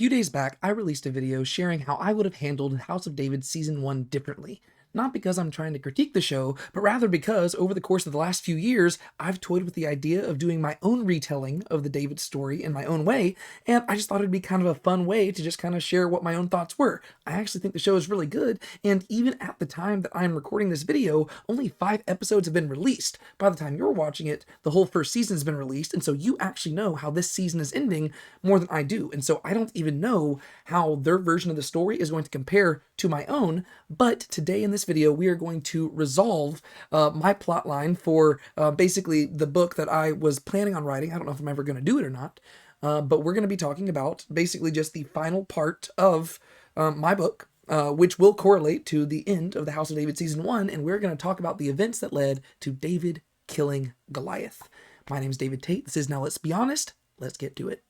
few days back, I released a video sharing how I would have handled House of David Season 1 differently. Not because I'm trying to critique the show, but rather because over the course of the last few years, I've toyed with the idea of doing my own retelling of the David story in my own way, and I just thought it'd be kind of a fun way to just kind of share what my own thoughts were. I actually think the show is really good, and even at the time that I'm recording this video, only 5 episodes have been released. By the time you're watching it, the whole first season has been released, and so you actually know how this season is ending more than I do, and so I don't even know how their version of the story is going to compare to my own. But today in this video, we are going to resolve my plot line for basically the book that I was planning on writing. I don't know if I'm ever going to do it or not, but we're going to be talking about basically just the final part of my book, which will correlate to the end of the House of David Season 1, and we're going to talk about the events that led to David killing Goliath. My name is David Tate. This is Now Let's Be Honest. Let's get to it.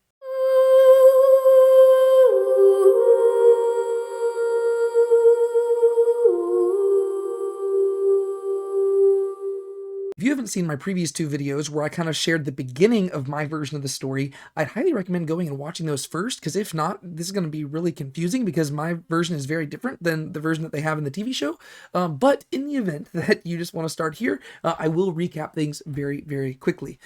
If you haven't seen my previous 2 videos where I kind of shared the beginning of my version of the story, I'd highly recommend going and watching those first, because if not, this is going to be really confusing because my version is very different than the version that they have in the TV show. But in the event that you just want to start here, I will recap things very, very quickly.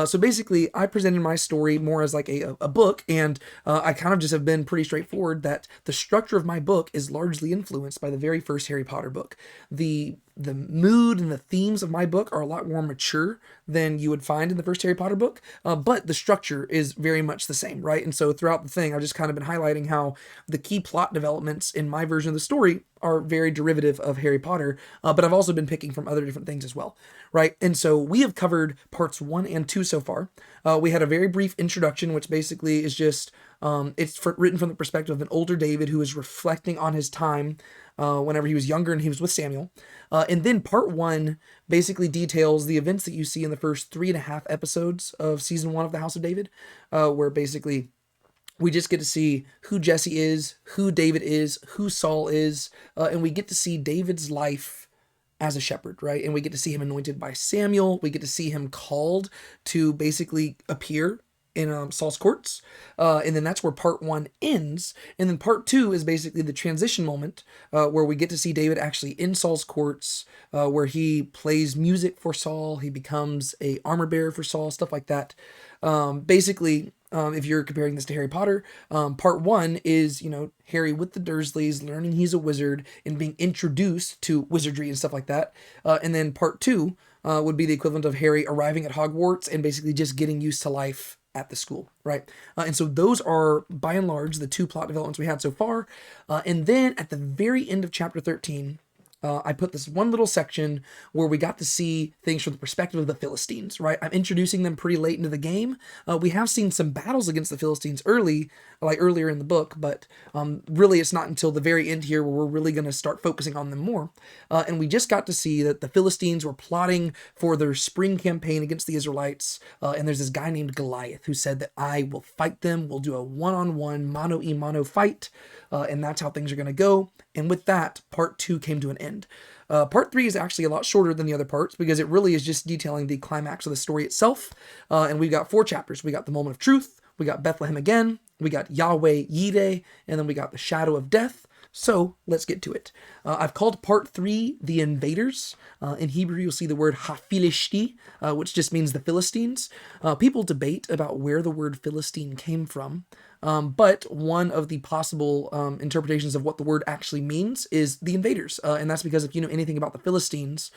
So basically, I presented my story more as like a book, and I kind of just have been pretty straightforward that the structure of my book is largely influenced by the very first Harry Potter book. The mood and the themes of my book are a lot more mature than you would find in the first Harry Potter book, but the structure is very much the same, right? And so throughout the thing, I've just kind of been highlighting how the key plot developments in my version of the story are very derivative of Harry Potter, but I've also been picking from other different things as well, right? And so we have covered parts 1 and 2 so far. We had a very brief introduction, which basically is just, written from the perspective of an older David who is reflecting on his time whenever he was younger and he was with Samuel. And then part 1 basically details the events that you see in the first 3.5 episodes of season 1 of the House of David, where basically we just get to see who Jesse is, who David is, who Saul is, and we get to see David's life as a shepherd, right? And we get to see him anointed by Samuel. We get to see him called to basically appear in Saul's courts, and then that's where part 1 ends. And then part 2 is basically the transition moment, where we get to see David actually in Saul's courts, where he plays music for Saul, he becomes a armor bearer for Saul, stuff like that. Basically, if you're comparing this to Harry Potter, part 1 is, Harry with the Dursleys, learning he's a wizard and being introduced to wizardry and stuff like that. And then part 2 would be the equivalent of Harry arriving at Hogwarts and basically just getting used to life at the school, right? And so those are, by and large, the 2 plot developments we had so far. And then at the very end of chapter 13, I put this one little section where we got to see things from the perspective of the Philistines, right? I'm introducing them pretty late into the game. We have seen some battles against the Philistines earlier in the book, but really it's not until the very end here where we're really going to start focusing on them more. And we just got to see that the Philistines were plotting for their spring campaign against the Israelites. And there's this guy named Goliath who said that I will fight them. We'll do a one-on-one, mano-a-mano fight. And that's how things are going to go. And with that, part 2 came to an end. Part 3 is actually a lot shorter than the other parts because it really is just detailing the climax of the story itself. And we've got 4 chapters. We got the moment of truth, we got Bethlehem again, we got Yahweh Yireh, and then we got the shadow of death. So let's get to it. I've called part 3 the invaders. In Hebrew, you'll see the word Hafilishti, which just means the Philistines. People debate about where the word Philistine came from. But one of the possible interpretations of what the word actually means is the invaders. And that's because if you know anything about the Philistines,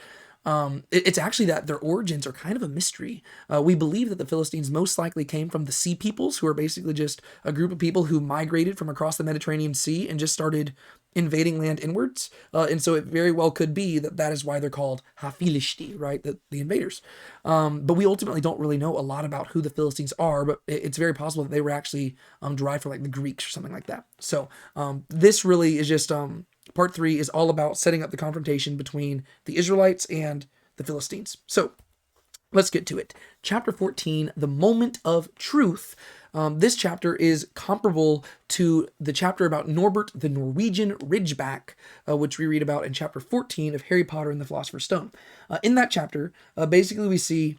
it's actually that their origins are kind of a mystery. We believe that the Philistines most likely came from the Sea Peoples, who are basically just a group of people who migrated from across the Mediterranean Sea and just started invading land inwards. And so it very well could be that that is why they're called Hafilishti, right? The invaders. But we ultimately don't really know a lot about who the Philistines are, but it's very possible that they were actually derived from like the Greeks or something like that. So this really is just part 3 is all about setting up the confrontation between the Israelites and the Philistines. So let's get to it. Chapter 14, the moment of truth. This chapter is comparable to the chapter about Norbert the Norwegian Ridgeback, which we read about in chapter 14 of Harry Potter and the Philosopher's Stone. In that chapter, basically we see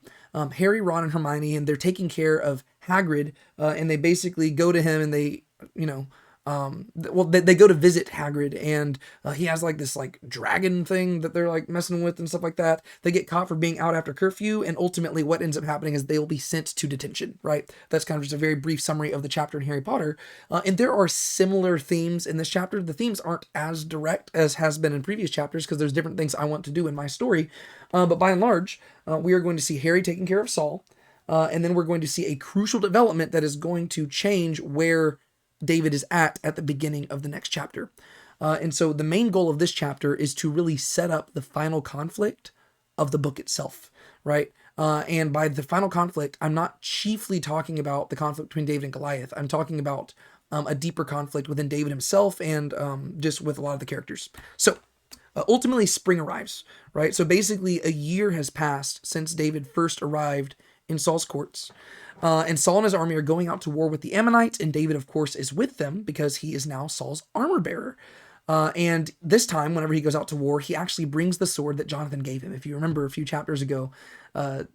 Harry, Ron, and Hermione, and they're taking care of Hagrid, and they basically go to him and they you know, well, they go to visit Hagrid, and he has like this like dragon thing that they're like messing with and stuff like that. They get caught for being out after curfew, and ultimately what ends up happening is they will be sent to detention, right? That's kind of just a very brief summary of the chapter in Harry Potter. And there are similar themes in this chapter. The themes aren't as direct as has been in previous chapters because there's different things I want to do in my story. But by and large, we are going to see Harry taking care of Saul. And then we're going to see a crucial development that is going to change where David is at the beginning of the next chapter. And so the main goal of this chapter is to really set up the final conflict of the book itself, right? And by the final conflict, I'm not chiefly talking about the conflict between David and Goliath. I'm talking about a deeper conflict within David himself and just with a lot of the characters. So ultimately, spring arrives, right? So basically, a year has passed since David first arrived in Saul's courts. And Saul and his army are going out to war with the Ammonites, and David, of course, is with them because he is now Saul's armor bearer. And this time, whenever he goes out to war, he actually brings the sword that Jonathan gave him. If you remember a few chapters ago,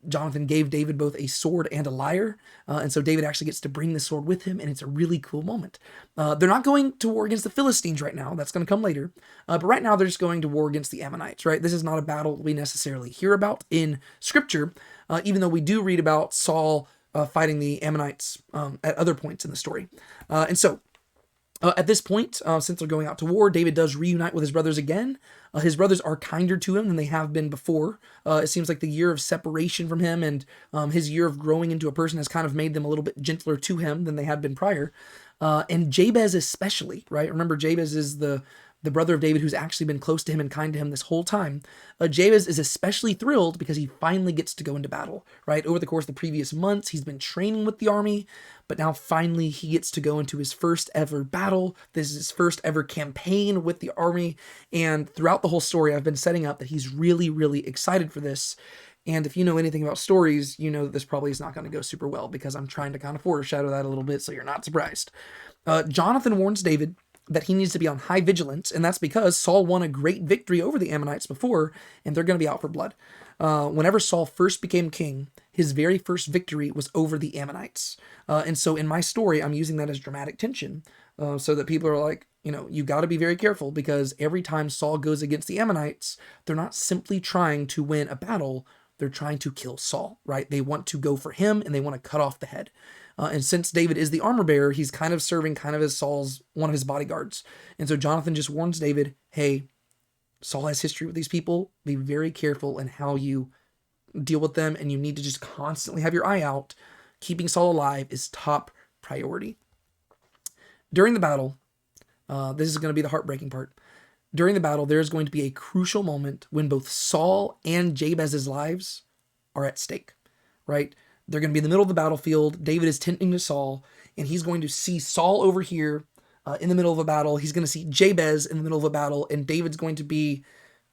Jonathan gave David both a sword and a lyre. And so David actually gets to bring the sword with him, and it's a really cool moment. They're not going to war against the Philistines right now. That's going to come later. But right now, they're just going to war against the Ammonites, right? This is not a battle we necessarily hear about in Scripture, even though we do read about Saul fighting the Ammonites at other points in the story. And so at this point, since they're going out to war, David does reunite with his brothers again. His brothers are kinder to him than they have been before. It seems like the year of separation from him and his year of growing into a person has kind of made them a little bit gentler to him than they had been prior. And Jabez especially, right? Remember, Jabez is the brother of David who's actually been close to him and kind to him this whole time. Jabez is especially thrilled because he finally gets to go into battle, right? Over the course of the previous months, he's been training with the army, but now finally he gets to go into his first ever battle. This is his first ever campaign with the army. And throughout the whole story, I've been setting up that he's really, really excited for this. And if you know anything about stories, you know that this probably is not going to go super well because I'm trying to kind of foreshadow that a little bit so you're not surprised. Jonathan warns David that he needs to be on high vigilance, and that's because Saul won a great victory over the Ammonites before, and they're going to be out for blood. Whenever Saul first became king, his very first victory was over the Ammonites. And so in my story, I'm using that as dramatic tension, so that people are like, you got to be very careful because every time Saul goes against the Ammonites, they're not simply trying to win a battle, they're trying to kill Saul, right? They want to go for him, and they want to cut off the head. And since David is the armor bearer, he's kind of serving kind of as Saul's one of his bodyguards. And so Jonathan just warns David, hey, Saul has history with these people. Be very careful in how you deal with them, and you need to just constantly have your eye out. Keeping Saul alive is top priority. During the battle, this is going to be the heartbreaking part. During the battle, there's going to be a crucial moment when both Saul and Jabez's lives are at stake, right? They're going to be in the middle of the battlefield. David is tending to Saul, and he's going to see Saul over here in the middle of a battle. He's going to see Jabez in the middle of a battle, and David's going to be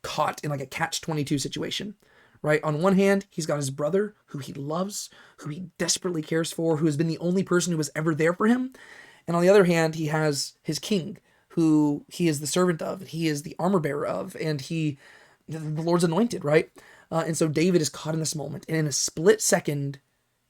caught in like a catch-22 situation, right? On one hand, he's got his brother, who he loves, who he desperately cares for, who has been the only person who was ever there for him. And on the other hand, he has his king, who he is the servant of, and he is the armor bearer of, and the Lord's anointed, right? And so David is caught in this moment, and in a split second,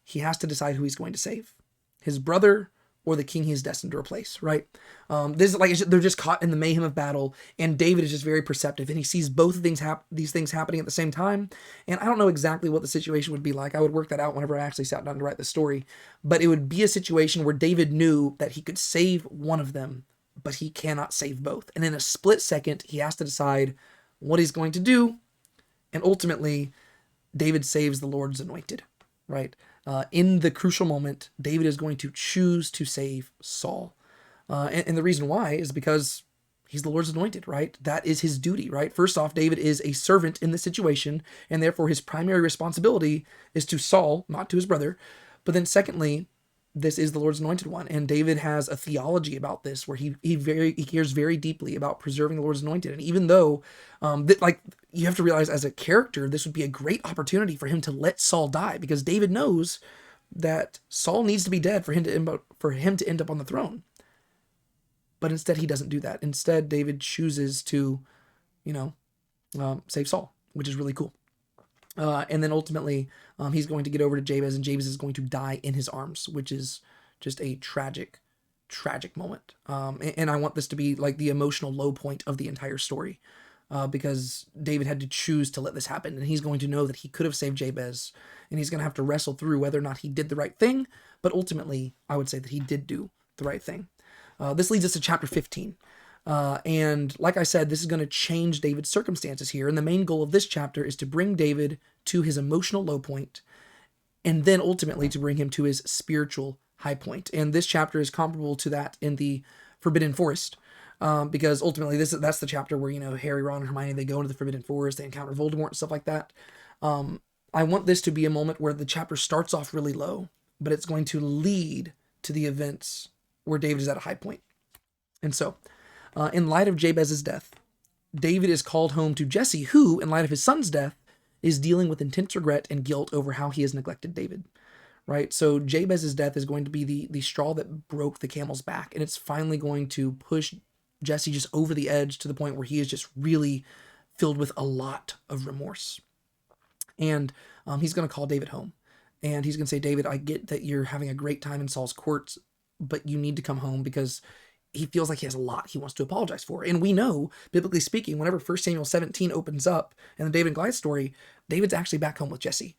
he has to decide who he's going to save, his brother or the king he's destined to replace, right? This is like, they're just caught in the mayhem of battle, and David is just very perceptive, and he sees both of these things happening at the same time. And I don't know exactly what the situation would be like. I would work that out whenever I actually sat down to write the story, but it would be a situation where David knew that he could save one of them, but he cannot save both. And in a split second, he has to decide what he's going to do, and ultimately, David saves the Lord's anointed, right? In the crucial moment, David is going to choose to save Saul. And the reason why is because he's the Lord's anointed, right? That is his duty, right? First off, David is a servant in this situation, and therefore his primary responsibility is to Saul, not to his brother. But then secondly, this is the Lord's anointed one. And David has a theology about this where he cares very deeply about preserving the Lord's anointed. And even though, you have to realize as a character, this would be a great opportunity for him to let Saul die, because David knows that Saul needs to be dead for him to end up on the throne. But instead, he doesn't do that. Instead, David chooses to, save Saul, which is really cool. And then ultimately, he's going to get over to Jabez, and Jabez is going to die in his arms, which is just a tragic tragic moment. And I want this to be like the emotional low point of the entire story, because David had to choose to let this happen, and he's going to know that he could have saved Jabez, and he's going to have to wrestle through whether or not he did the right thing. But ultimately, I would say that he did do the right thing. This leads us to chapter 15. And like I said, this is going to change David's circumstances here. And the main goal of this chapter is to bring David to his emotional low point, and then ultimately to bring him to his spiritual high point. And this chapter is comparable to that in the Forbidden Forest, because ultimately that's the chapter where, Harry, Ron, and Hermione, they go into the Forbidden Forest, they encounter Voldemort and stuff like that. I want this to be a moment where the chapter starts off really low, but it's going to lead to the events where David is at a high point. And so, in light of Jabez's death, David is called home to Jesse, who, in light of his son's death, is dealing with intense regret and guilt over how he has neglected David, right? So Jabez's death is going to be the straw that broke the camel's back, and it's finally going to push Jesse just over the edge to the point where he is just really filled with a lot of remorse. And he's going to call David home, and he's going to say, David, I get that you're having a great time in Saul's courts, but you need to come home, because he feels like he has a lot he wants to apologize for. And we know, biblically speaking, whenever 1 Samuel 17 opens up in the David and Goliath story, David's actually back home with Jesse.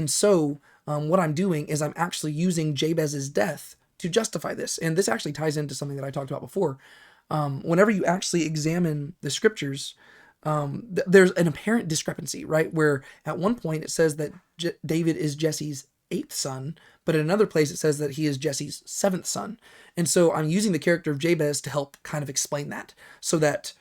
So what I'm doing is I'm actually using Jabez's death to justify this. And this actually ties into something that I talked about before. Whenever you actually examine the scriptures, there's an apparent discrepancy, right? Where at one point it says that David is Jesse's 8th son, but in another place it says that he is Jesse's 7th son. And so I'm using the character of Jabez to help kind of explain that, so that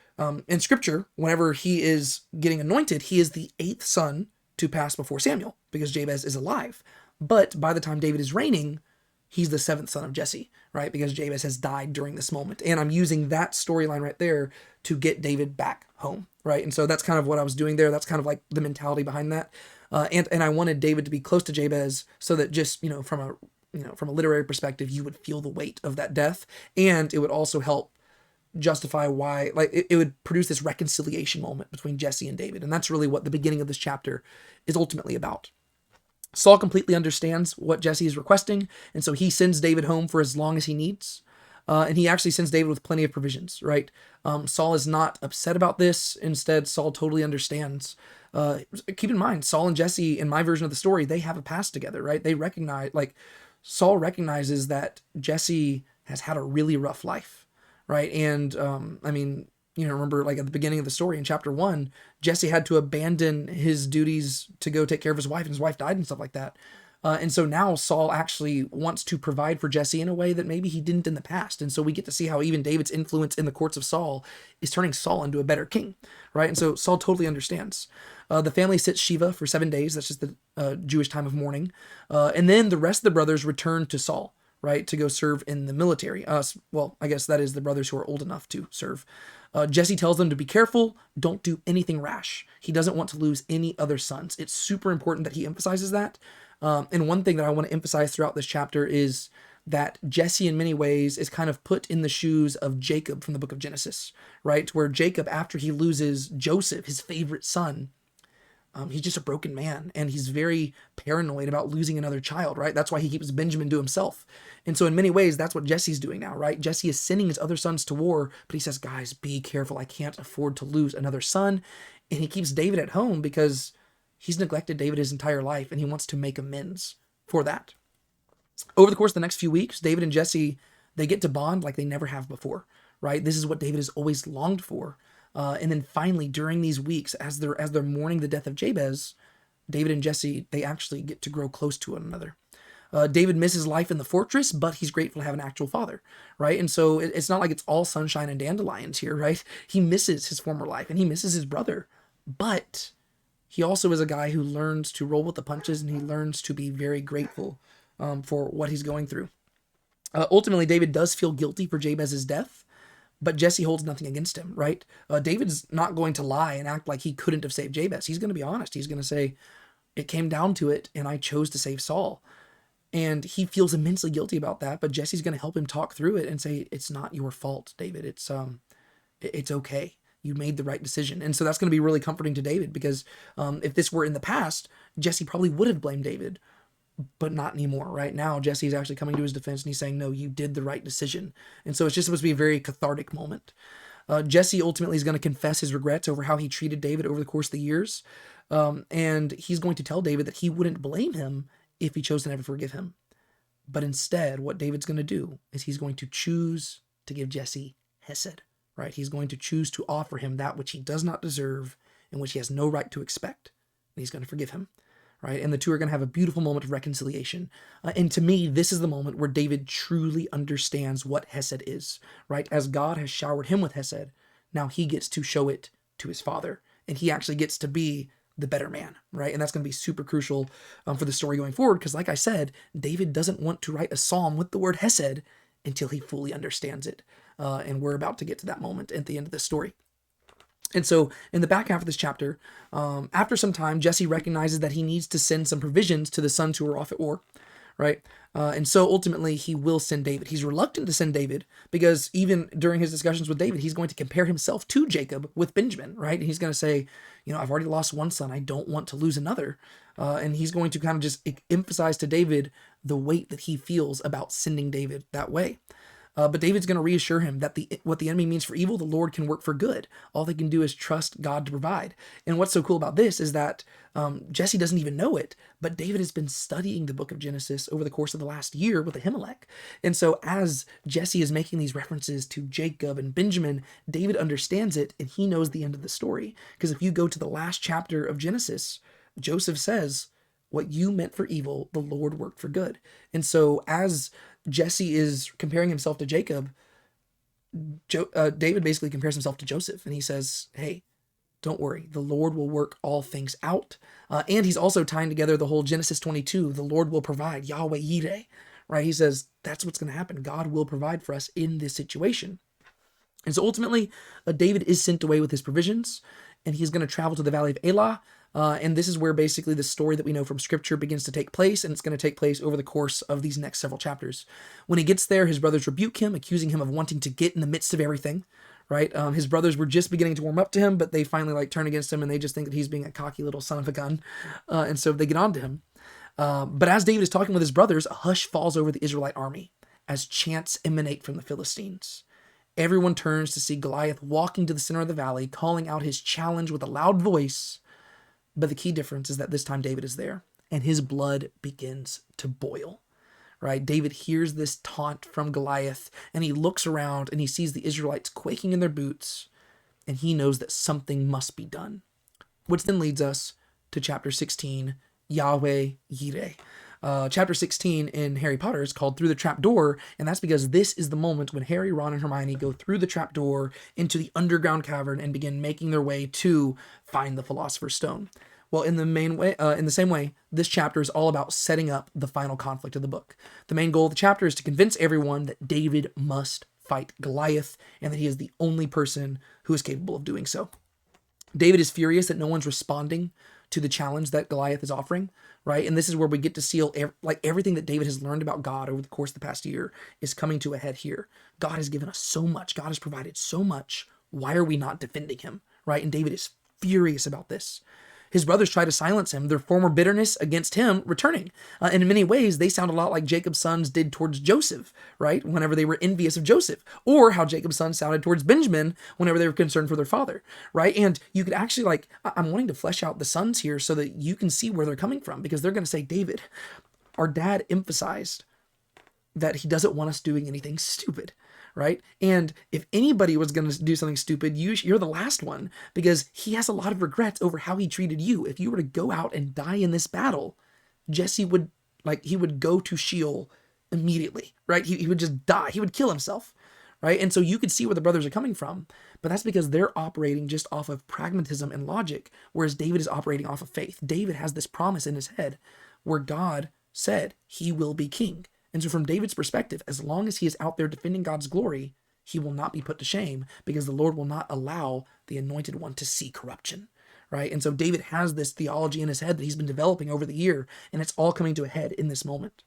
in scripture, whenever he is getting anointed, he is the 8th son to pass before Samuel, because Jabez is alive. But by the time David is reigning, he's the 7th son of Jesse, right? Because Jabez has died during this moment. And I'm using that storyline right there to get David back home, right? And so that's kind of what I was doing there. That's kind of like the mentality behind that. And I wanted David to be close to Jabez, so that just, from a literary perspective, you would feel the weight of that death. And it would also help justify why, like, it would produce this reconciliation moment between Jesse and David. And that's really what the beginning of this chapter is ultimately about. Saul completely understands what Jesse is requesting, and so he sends David home for as long as he needs. And he actually sends David with plenty of provisions, right? Saul is not upset about this. Instead, Saul totally understands. Keep in mind, Saul and Jesse, in my version of the story, they have a past together, right? They recognize, like, Saul recognizes that Jesse has had a really rough life, right? And, remember, like, at the beginning of the story in chapter 1, Jesse had to abandon his duties to go take care of his wife, and his wife died and stuff like that. And so now Saul actually wants to provide for Jesse in a way that maybe he didn't in the past. And so we get to see how even David's influence in the courts of Saul is turning Saul into a better king, right? And so Saul totally understands. The family sits Shiva for 7 days. That's just the Jewish time of mourning. And then the rest of the brothers return to Saul, right, to go serve in the military. Well, I guess that is the brothers who are old enough to serve. Jesse tells them to be careful, don't do anything rash. He doesn't want to lose any other sons. It's super important that he emphasizes that. And one thing that I want to emphasize throughout this chapter is that Jesse, in many ways, is kind of put in the shoes of Jacob from the book of Genesis, right? Where Jacob, after he loses Joseph, his favorite son, he's just a broken man, and he's very paranoid about losing another child, right? That's why he keeps Benjamin to himself. And so in many ways, that's what Jesse's doing now, right? Jesse is sending his other sons to war, but he says, guys, be careful. I can't afford to lose another son. And he keeps David at home because he's neglected David his entire life, and he wants to make amends for that. Over the course of the next few weeks, David and Jesse, they get to bond like they never have before, right? This is what David has always longed for. And then finally, during these weeks, as they're mourning the death of Jabez, David and Jesse, they actually get to grow close to one another. David misses life in the fortress, but he's grateful to have an actual father, right? And so it's not like it's all sunshine and dandelions here, right? He misses his former life, and he misses his brother, but he also is a guy who learns to roll with the punches, and he learns to be very grateful for what he's going through. Ultimately, David does feel guilty for Jabez's death, but Jesse holds nothing against him, right? David's not going to lie and act like he couldn't have saved Jabez. He's going to be honest. He's going to say, it came down to it, and I chose to save Saul. And he feels immensely guilty about that, but Jesse's going to help him talk through it and say, it's not your fault, David. It's okay. You made the right decision. And so that's going to be really comforting to David, because if this were in the past, Jesse probably would have blamed David but not anymore. Right now, Jesse's actually coming to his defense and he's saying, no, you did the right decision. And so it's just supposed to be a very cathartic moment. Jesse ultimately is going to confess his regrets over how he treated David over the course of the years. And he's going to tell David that he wouldn't blame him if he chose to never forgive him. But instead, what David's going to do is he's going to choose to give Jesse hesed, right? He's going to choose to offer him that which he does not deserve and which he has no right to expect. And he's going to forgive him, right? And the two are going to have a beautiful moment of reconciliation. And to me, this is the moment where David truly understands what hesed is, right? As God has showered him with hesed, now he gets to show it to his father. And he actually gets to be the better man, right? And that's going to be super crucial for the story going forward. Because like I said, David doesn't want to write a psalm with the word hesed until he fully understands it. And we're about to get to that moment at the end of the story. And so in the back half of this chapter, after some time, Jesse recognizes that he needs to send some provisions to the sons who are off at war, right? And so ultimately he will send David. He's reluctant to send David because even during his discussions with David, he's going to compare himself to Jacob with Benjamin, right? And he's going to say, I've already lost one son. I don't want to lose another. And he's going to kind of just emphasize to David the weight that he feels about sending David that way. But David's going to reassure him that what the enemy means for evil, the Lord can work for good. All they can do is trust God to provide. And what's so cool about this is that Jesse doesn't even know it, but David has been studying the book of Genesis over the course of the last year with Ahimelech. And so as Jesse is making these references to Jacob and Benjamin, David understands it and he knows the end of the story. Because if you go to the last chapter of Genesis, Joseph says, what you meant for evil, the Lord worked for good. And so as Jesse is comparing himself to Jacob, David basically compares himself to Joseph. And he says, hey, don't worry. The Lord will work all things out. And he's also tying together the whole Genesis 22. The Lord will provide, Yahweh Yireh, right? He says, that's what's going to happen. God will provide for us in this situation. And so ultimately, David is sent away with his provisions, and he's going to travel to the valley of Elah. And this is where basically the story that we know from scripture begins to take place, and it's going to take place over the course of these next several chapters. When he gets there, his brothers rebuke him, accusing him of wanting to get in the midst of everything, right? His brothers were just beginning to warm up to him, but they finally turn against him, and they just think that he's being a cocky little son of a gun. And so they get on to him. But as David is talking with his brothers, a hush falls over the Israelite army as chants emanate from the Philistines. Everyone turns to see Goliath walking to the center of the valley, calling out his challenge with a loud voice. But the key difference is that this time David is there, and his blood begins to boil, right? David hears this taunt from Goliath, and he looks around, and he sees the Israelites quaking in their boots, and he knows that something must be done. Which then leads us to chapter 16, Yahweh Yireh. Chapter 16 in Harry Potter is called Through the Trap Door, and that's because this is the moment when Harry, Ron, and Hermione go through the trap door into the underground cavern and begin making their way to find the Philosopher's Stone. Well, in the same way, this chapter is all about setting up the final conflict of the book. The main goal of the chapter is to convince everyone that David must fight Goliath and that he is the only person who is capable of doing so. David is furious that no one's responding to the challenge that Goliath is offering, right? And this is where we get to see everything that David has learned about God over the course of the past year is coming to a head here. God has given us so much. God has provided so much. Why are we not defending him, right? And David is furious about this. His brothers try to silence him, their former bitterness against him returning. And in many ways, they sound a lot like Jacob's sons did towards Joseph, right? Whenever they were envious of Joseph, or how Jacob's sons sounded towards Benjamin whenever they were concerned for their father, right? And you could actually I'm wanting to flesh out the sons here so that you can see where they're coming from, because they're going to say, David, our dad emphasized that he doesn't want us doing anything stupid, right? And if anybody was going to do something stupid, you're the last one, because he has a lot of regrets over how he treated you. If you were to go out and die in this battle, Jesse would go to Sheol immediately, right? He would just die. He would kill himself, right? And so you could see where the brothers are coming from, but that's because they're operating just off of pragmatism and logic, whereas David is operating off of faith. David has this promise in his head where God said he will be king. And so from David's perspective, as long as he is out there defending God's glory, he will not be put to shame, because the Lord will not allow the anointed one to see corruption, right? And so David has this theology in his head that he's been developing over the year, and it's all coming to a head in this moment.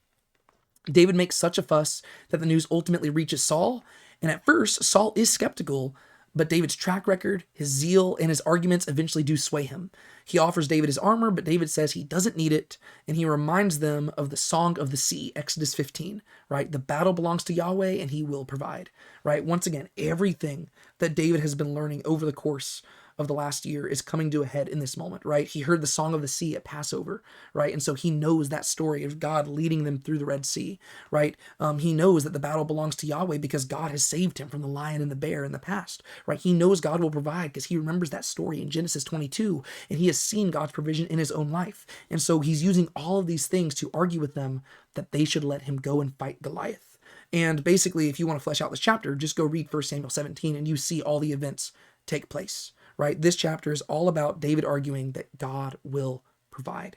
David makes such a fuss that the news ultimately reaches Saul, and at first, Saul is skeptical, But David's track record, his zeal, and his arguments eventually do sway him. He offers David his armor, but David says he doesn't need it, and he reminds them of the Song of the Sea, Exodus 15, right? The battle belongs to Yahweh, and he will provide, right? Once again, everything that David has been learning over the course of the last year is coming to a head in this moment, right? He heard the Song of the Sea at Passover, right? And so he knows that story of God leading them through the Red Sea, right? He knows that the battle belongs to Yahweh because God has saved him from the lion and the bear in the past, right? He knows God will provide because he remembers that story in Genesis 22, and he has seen God's provision in his own life. And so he's using all of these things to argue with them that they should let him go and fight Goliath. And basically, if you want to flesh out this chapter, just go read 1 Samuel 17 and you see all the events take place. Right? This chapter is all about David arguing that God will provide,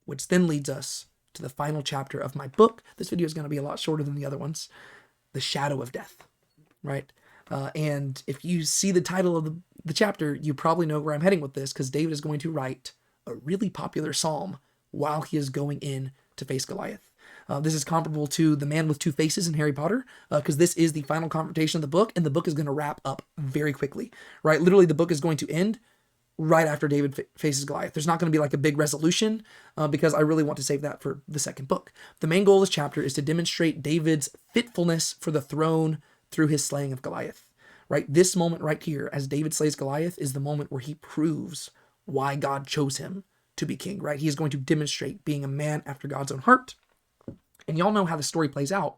which then leads us to the final chapter of my book. This video is going to be a lot shorter than the other ones, The Shadow of Death, right? And if you see the title of the chapter, you probably know where I'm heading with this, because David is going to write a really popular psalm while he is going in to face Goliath. This is comparable to the man with two faces in Harry Potter, because this is the final confrontation of the book, and the book is going to wrap up very quickly, right? Literally, the book is going to end right after David faces Goliath. There's not going to be like a big resolution, because I really want to save that for the second book. The main goal of this chapter is to demonstrate David's fitfulness for the throne through his slaying of Goliath, right? This moment right here, as David slays Goliath, is the moment where he proves why God chose him to be king, right? He is going to demonstrate being a man after God's own heart. And y'all know how the story plays out,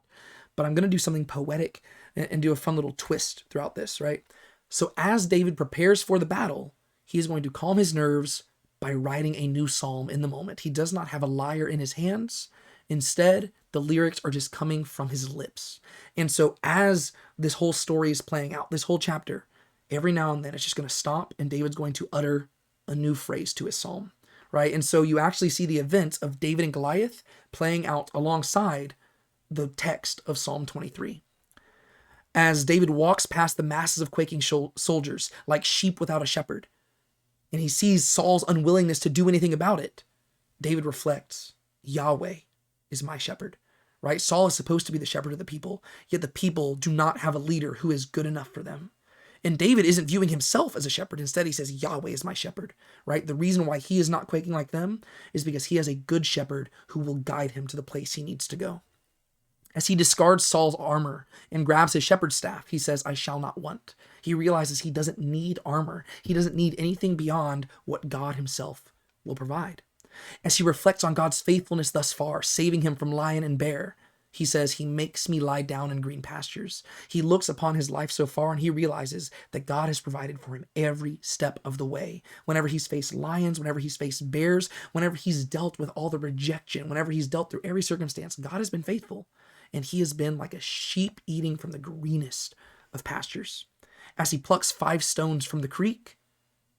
but I'm going to do something poetic and do a fun little twist throughout this, right? So as David prepares for the battle, he is going to calm his nerves by writing a new psalm in the moment. He does not have a lyre in his hands. Instead, the lyrics are just coming from his lips. And so as this whole story is playing out, this whole chapter, every now and then it's just going to stop and David's going to utter a new phrase to his psalm. Right? And so you actually see the events of David and Goliath playing out alongside the text of Psalm 23. As David walks past the masses of quaking soldiers like sheep without a shepherd, and he sees Saul's unwillingness to do anything about it, David reflects, Yahweh is my shepherd. Right? Saul is supposed to be the shepherd of the people, yet the people do not have a leader who is good enough for them. And David isn't viewing himself as a shepherd. Instead, he says, Yahweh is my shepherd, right? The reason why he is not quaking like them is because he has a good shepherd who will guide him to the place he needs to go. As he discards Saul's armor and grabs his shepherd's staff, he says, I shall not want. He realizes he doesn't need armor. He doesn't need anything beyond what God himself will provide. As he reflects on God's faithfulness thus far, saving him from lion and bear, he says, he makes me lie down in green pastures. He looks upon his life so far and he realizes that God has provided for him every step of the way. Whenever he's faced lions, whenever he's faced bears, whenever he's dealt with all the rejection, whenever he's dealt through every circumstance, God has been faithful. And he has been like a sheep eating from the greenest of pastures. As he plucks 5 stones from the creek,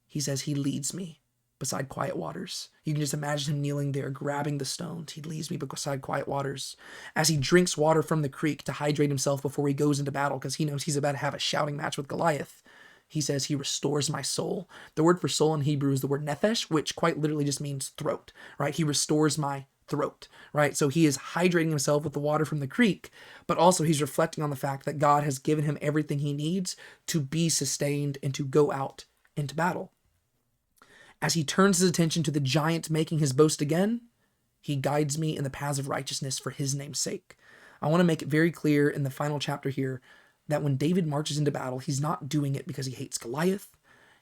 he says, he leads me beside quiet waters. You can just imagine him kneeling there, grabbing the stones. He leads me beside quiet waters. As he drinks water from the creek to hydrate himself before he goes into battle, because he knows he's about to have a shouting match with Goliath, he says, he restores my soul. The word for soul in Hebrew is the word nephesh, which quite literally just means throat, right? He restores my throat, right? So he is hydrating himself with the water from the creek, but also he's reflecting on the fact that God has given him everything he needs to be sustained and to go out into battle. As he turns his attention to the giant making his boast again, he guides me in the paths of righteousness for his name's sake. I want to make it very clear in the final chapter here that when David marches into battle, he's not doing it because he hates Goliath.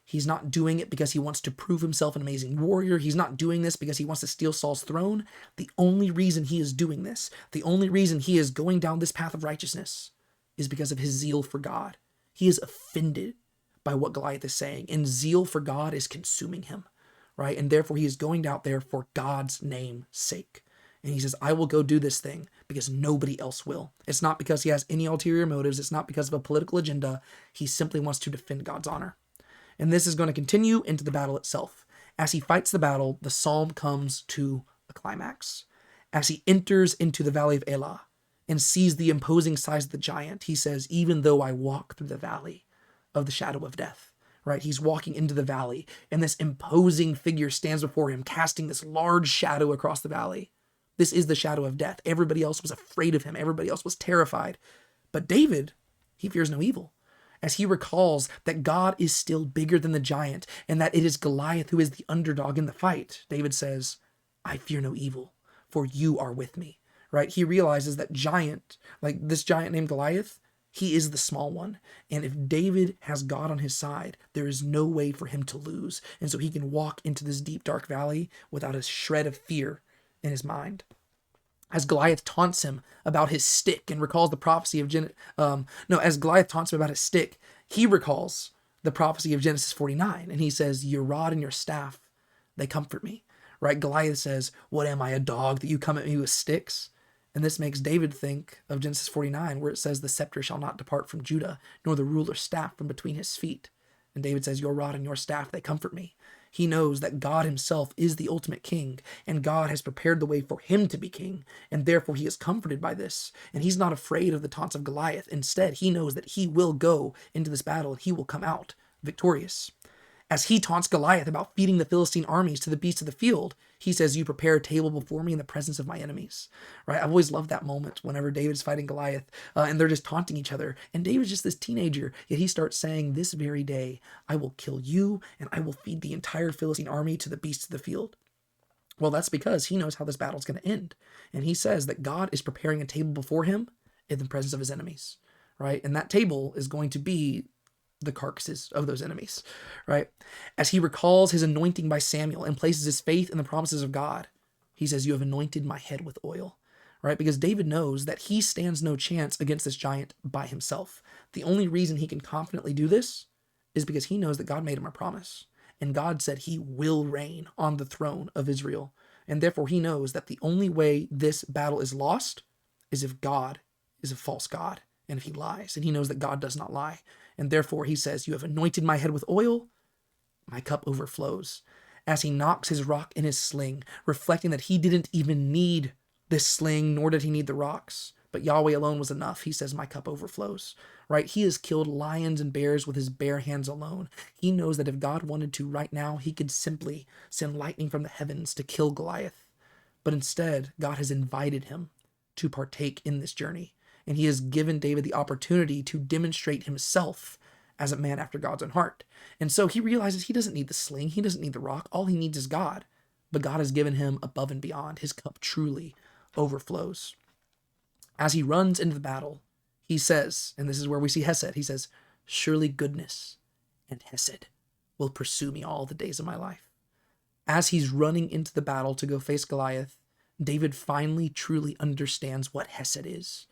He's not doing it because he wants to prove himself an amazing warrior. He's not doing this because he wants to steal Saul's throne. The only reason he is doing this, the only reason he is going down this path of righteousness is because of his zeal for God. He is offended by what Goliath is saying, and zeal for God is consuming him, right? And therefore he is going out there for God's name's sake. And he says, I will go do this thing because nobody else will. It's not because he has any ulterior motives. It's not because of a political agenda. He simply wants to defend God's honor. And this is going to continue into the battle itself. As he fights the battle, the psalm comes to a climax. As he enters into the valley of Elah and sees the imposing size of the giant, he says, even though I walk through the valley of the shadow of death, right? He's walking into the valley and this imposing figure stands before him, casting this large shadow across the valley. This is the shadow of death. Everybody else was afraid of him. Everybody else was terrified. But David, he fears no evil. as he recalls that God is still bigger than the giant and that it is Goliath who is the underdog in the fight, David says, I fear no evil, for you are with me, right? He realizes that giant, like this giant named Goliath, he is the small one. And if David has God on his side, there is no way for him to lose. And so he can walk into this deep, dark valley without a shred of fear in his mind. As Goliath taunts him about his stick and recalls the prophecy of as Goliath taunts him about his stick, he recalls the prophecy of Genesis 49, and he says, your rod and your staff, they comfort me, right? Goliath says, what am I, a dog, that you come at me with sticks? And this makes David think of Genesis 49, where it says, the scepter shall not depart from Judah, nor the ruler's staff from between his feet. And David says, your rod and your staff, they comfort me. He knows that God himself is the ultimate king, and God has prepared the way for him to be king, and therefore he is comforted by this. And he's not afraid of the taunts of Goliath. Instead, he knows that he will go into this battle and he will come out victorious. As he taunts Goliath about feeding the Philistine armies to the beasts of the field, he says, you prepare a table before me in the presence of my enemies, right? I've always loved that moment whenever David's fighting Goliath and they're just taunting each other. And David's just this teenager, yet he starts saying, this very day, I will kill you and I will feed the entire Philistine army to the beasts of the field. Well, that's because he knows how this battle is going to end. And he says that God is preparing a table before him in the presence of his enemies, right? And that table is going to be the carcasses of those enemies, right? As he recalls his anointing by Samuel and places his faith in the promises of God, he says, you have anointed my head with oil, right? Because David knows that he stands no chance against this giant by himself. The only reason he can confidently do this is because he knows that God made him a promise, and God said he will reign on the throne of Israel. And therefore he knows that the only way this battle is lost is if God is a false God and if he lies, and he knows that God does not lie. And therefore he says, you have anointed my head with oil, my cup overflows. As he knocks his rock in his sling, reflecting that he didn't even need this sling, nor did he need the rocks, but Yahweh alone was enough. He says, my cup overflows, right? He has killed lions and bears with his bare hands alone. He knows that if God wanted to right now, he could simply send lightning from the heavens to kill Goliath. But instead, God has invited him to partake in this journey. And he has given David the opportunity to demonstrate himself as a man after God's own heart. And so he realizes he doesn't need the sling. He doesn't need the rock. All he needs is God. But God has given him above and beyond. His cup truly overflows. As he runs into the battle, he says, and this is where we see Hesed, he says, surely goodness and Hesed will pursue me all the days of my life. As he's running into the battle to go face Goliath, David finally truly understands what Hesed is.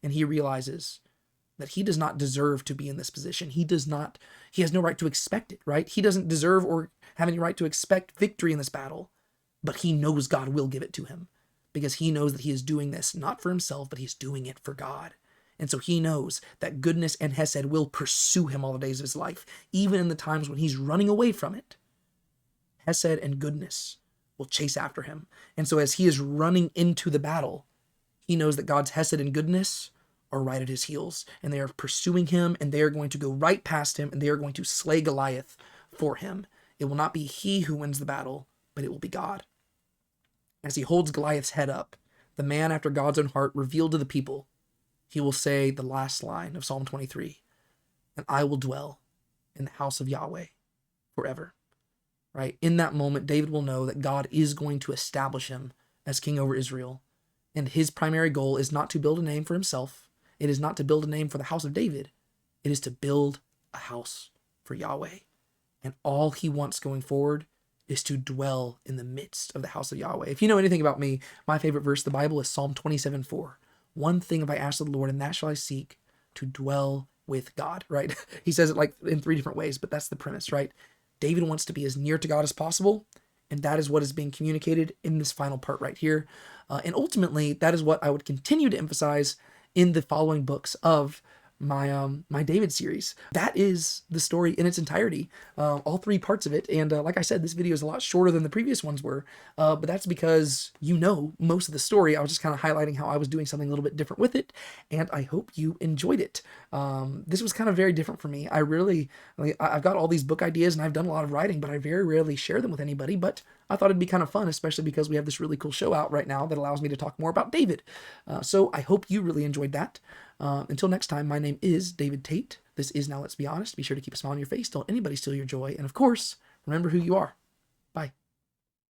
And he realizes that he does not deserve to be in this position. He has no right to expect it, right? He doesn't deserve or have any right to expect victory in this battle, but he knows God will give it to him because he knows that he is doing this not for himself, but he's doing it for God. And so he knows that goodness and Hesed will pursue him all the days of his life, even in the times when he's running away from it. Hesed and goodness will chase after him. And so as he is running into the battle, he knows that God's Hesed and goodness are right at his heels, and they are pursuing him, and they are going to go right past him, and they are going to slay Goliath for him. It will not be he who wins the battle, but it will be God. As he holds Goliath's head up, the man after God's own heart revealed to the people, he will say the last line of Psalm 23, and I will dwell in the house of Yahweh forever. Right? In that moment, David will know that God is going to establish him as king over Israel. And his primary goal is not to build a name for himself. It is not to build a name for the house of David. It is to build a house for Yahweh. And all he wants going forward is to dwell in the midst of the house of Yahweh. If you know anything about me, my favorite verse of the Bible is Psalm 27:4. One thing have I asked of the Lord, and that shall I seek, to dwell with God, right? He says it like in 3 different ways, but that's the premise, right? David wants to be as near to God as possible, and that is what is being communicated in this final part right here. And ultimately, that is what I would continue to emphasize in the following books of my David series. That is the story in its entirety, all 3 parts of it. And like I said, this video is a lot shorter than the previous ones were, but that's because you know most of the story. I was just kind of highlighting how I was doing something a little bit different with it, and I hope you enjoyed it. This was kind of very different for me. I've got all these book ideas, and I've done a lot of writing, but I very rarely share them with anybody, but I thought it'd be kind of fun, especially because we have this really cool show out right now that allows me to talk more about David. So I hope you really enjoyed that. Until next time, my name is David Tate. This is Now Let's Be Honest. Be sure to keep a smile on your face. Don't anybody steal your joy. And of course, remember who you are. Bye.